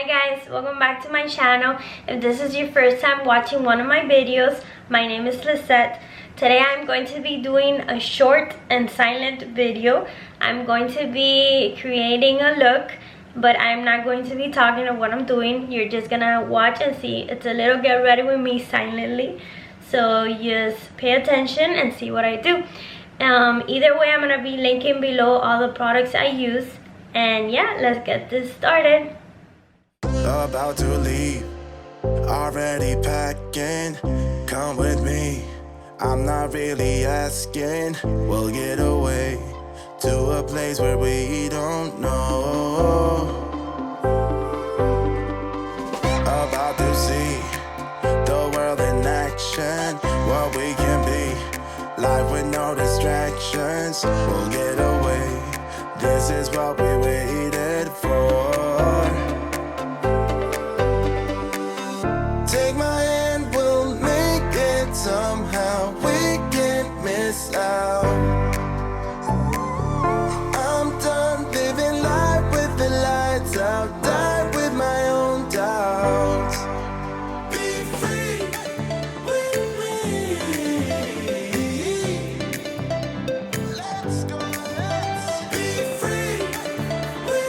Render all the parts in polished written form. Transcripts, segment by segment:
guys, welcome back to my channel. If this is your first time watching one of my videos, my name is Lisette. Today I'm going to be doing a short and silent video. I'm going to be creating a look, but I'm not going to be talking of what I'm doing. You're just gonna watch and see. It's a little get ready with me silently, so just pay attention and see what I do. Either way, I'm gonna be linking below all the products I use, and yeah, let's get this started. About to leave, already packing. Come with me, I'm not really asking. We'll get away to a place where we don't know. About to see the world in action, what we can be, life with no distractions. We'll get away, this is what we waited for. Take my hand, we'll make it somehow. We can't miss out. I'm done living life with the lights out. Die with my own doubts. Be free with me. Let's go, let's be free with me.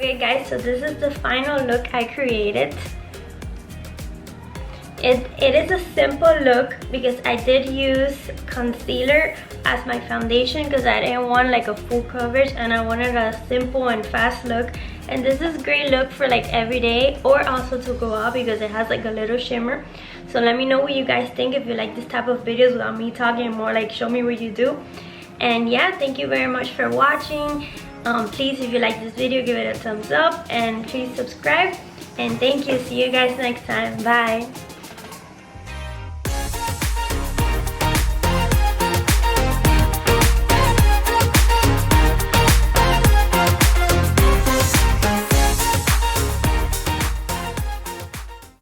Okay guys, so this is the final look I created. It is a simple look because I did use concealer as my foundation because I didn't want like a full coverage and I wanted a simple and fast look. And this is great look for like everyday or also to go out because it has like a little shimmer. So let me know what you guys think if you like this type of videos without me talking, more like show me what you do. And yeah, thank you very much for watching. Please, if you like this video, give it a thumbs up and please subscribe. And thank you. See you guys next time. Bye.